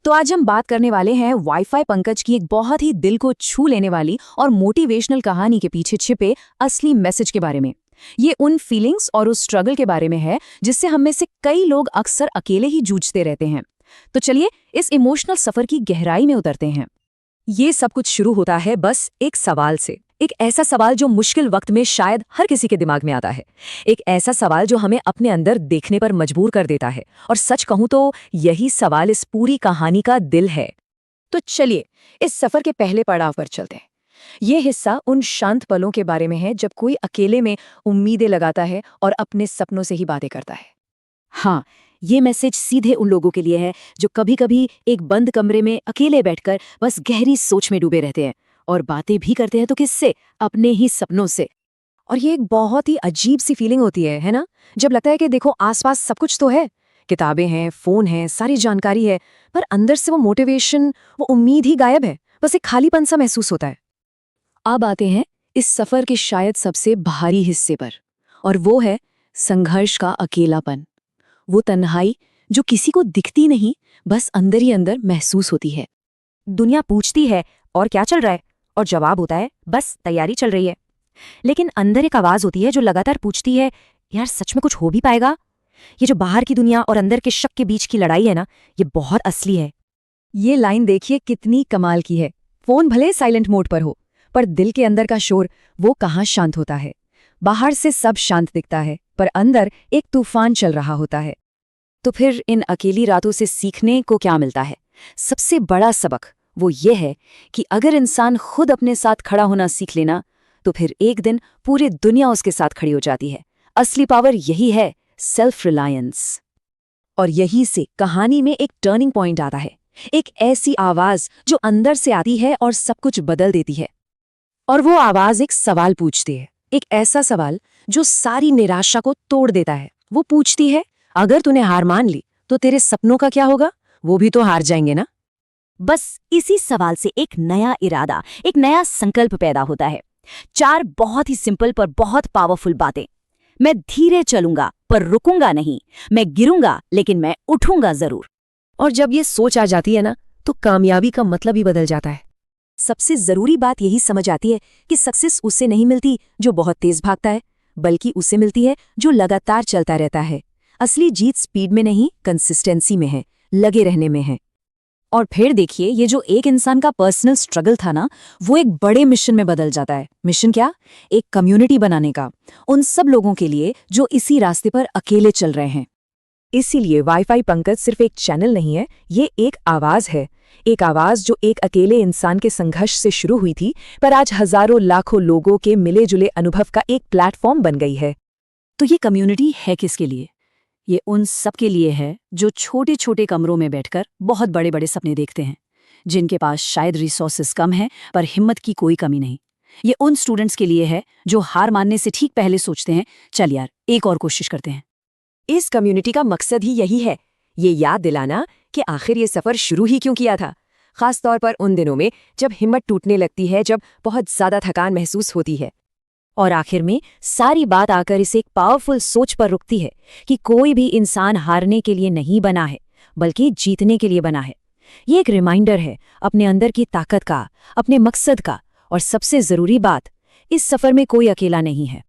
तो आज हम बात करने वाले हैं वाईफाई पंकज की एक बहुत ही दिल को छू लेने वाली और मोटिवेशनल कहानी के पीछे छिपे असली मैसेज के बारे में। ये उन फीलिंग्स और उस स्ट्रगल के बारे में है जिससे हम में से कई लोग अक्सर अकेले ही जूझते रहते हैं। तो चलिए इस इमोशनल सफर की गहराई में उतरते हैं। ये सब कुछ शुरू होता है बस एक सवाल से, एक ऐसा सवाल जो मुश्किल वक्त में शायद हर किसी के दिमाग में आता है, एक ऐसा सवाल जो हमें अपने अंदर देखने पर मजबूर कर देता है। और सच कहूं तो यही सवाल इस पूरी कहानी का दिल है। तो चलिए इस सफर के पहले पड़ाव पर चलते हैं। ये हिस्सा उन शांत पलों के बारे में है जब कोई अकेले में उम्मीदें लगाता है और अपने सपनों से ही बातें करता है। हाँ, ये मैसेज सीधे उन लोगों के लिए है जो कभी-कभी एक बंद कमरे में अकेले बैठकर बस गहरी सोच में डूबे रहते हैं और बातें भी करते हैं तो किससे, अपने ही सपनों से। और ये एक बहुत ही अजीब सी फीलिंग होती है ना? जब लगता है कि देखो आसपास सब कुछ तो है, किताबें हैं, फोन है, सारी जानकारी है, पर अंदर से वो मोटिवेशन, वो उम्मीद ही गायब है। बस एक खालीपन सा महसूस होता है। अब आते हैं इस सफर के शायद सबसे भारी हिस्से पर, और वो है संघर्ष का अकेलापन। वो तन्हाई जो किसी को दिखती नहीं, बस अंदर ही अंदर महसूस होती है। दुनिया पूछती है और क्या चल रहा है, और जवाब होता है बस तैयारी चल रही है। लेकिन अंदर एक आवाज होती है जो लगातार पूछती है, यार सच में कुछ हो भी पाएगा? ये जो बाहर की दुनिया और अंदर के शक के बीच की लड़ाई है ना, ये बहुत असली है। ये लाइन देखिए कितनी कमाल की है। फोन भले साइलेंट मोड पर हो, पर दिल के अंदर का शोर वो कहाँ शांत होता है। बाहर से सब शांत दिखता है, पर अंदर एक तूफान चल रहा होता है। तो फिर इन अकेली रातों से सीखने को क्या मिलता है? सबसे बड़ा सबक वो ये है कि अगर इंसान खुद अपने साथ खड़ा होना सीख लेना, तो फिर एक दिन पूरी दुनिया उसके साथ खड़ी हो जाती है। असली पावर यही है, सेल्फ रिलायंस। और यही से कहानी में एक टर्निंग पॉइंट आता है, एक ऐसी आवाज जो अंदर से आती है और सब कुछ बदल देती है। और वो आवाज एक सवाल पूछती है, एक ऐसा सवाल जो सारी निराशा को तोड़ देता है। वो पूछती है, अगर तूने हार मान ली तो तेरे सपनों का क्या होगा? वो भी तो हार जाएंगे ना। बस इसी सवाल से एक नया इरादा, एक नया संकल्प पैदा होता है। 4 बहुत ही सिंपल पर बहुत पावरफुल बातें। मैं धीरे चलूंगा पर रुकूंगा नहीं, मैं गिरूंगा लेकिन मैं उठूंगा जरूर। और जब ये सोच आ जाती है ना, तो कामयाबी का मतलब ही बदल जाता है। सबसे जरूरी बात यही समझ आती है कि सक्सेस उससे नहीं मिलती जो बहुत तेज भागता है, बल्कि उससे मिलती है जो लगातार चलता रहता है। असली जीत स्पीड में नहीं, कंसिस्टेंसी में है, लगे रहने में है। और फिर देखिए, ये जो एक इंसान का पर्सनल स्ट्रगल था ना, वो एक बड़े मिशन में बदल जाता है। मिशन क्या? एक कम्युनिटी बनाने का, उन सब लोगों के लिए जो इसी रास्ते पर अकेले चल रहे हैं। इसीलिए वाईफाई पंकज सिर्फ एक चैनल नहीं है, ये एक आवाज है। एक आवाज जो एक अकेले इंसान के संघर्ष से शुरू हुई थी, पर आज हजारों लाखों लोगों के मिले जुले अनुभव का एक प्लेटफॉर्म बन गई है। तो ये कम्युनिटी है किसके लिए? ये उन सब के लिए है जो छोटे छोटे कमरों में बैठकर बहुत बड़े बड़े सपने देखते हैं, जिनके पास शायद रिसोर्सेज कम है पर हिम्मत की कोई कमी नहीं। ये उन स्टूडेंट्स के लिए है जो हार मानने से ठीक पहले सोचते हैं, चल यार एक और कोशिश करते हैं। इस कम्युनिटी का मकसद ही यही है, ये याद दिलाना कि आखिर ये सफर शुरू ही क्यों किया था। खास तौर पर उन दिनों में जब हिम्मत टूटने लगती है, जब बहुत ज्यादा थकान महसूस होती है। और आखिर में सारी बात आकर इस एक पावरफुल सोच पर रुकती है कि कोई भी इंसान हारने के लिए नहीं बना है, बल्कि जीतने के लिए बना है। ये एक रिमाइंडर है अपने अंदर की ताकत का, अपने मकसद का। और सबसे जरूरी बात, इस सफर में कोई अकेला नहीं है।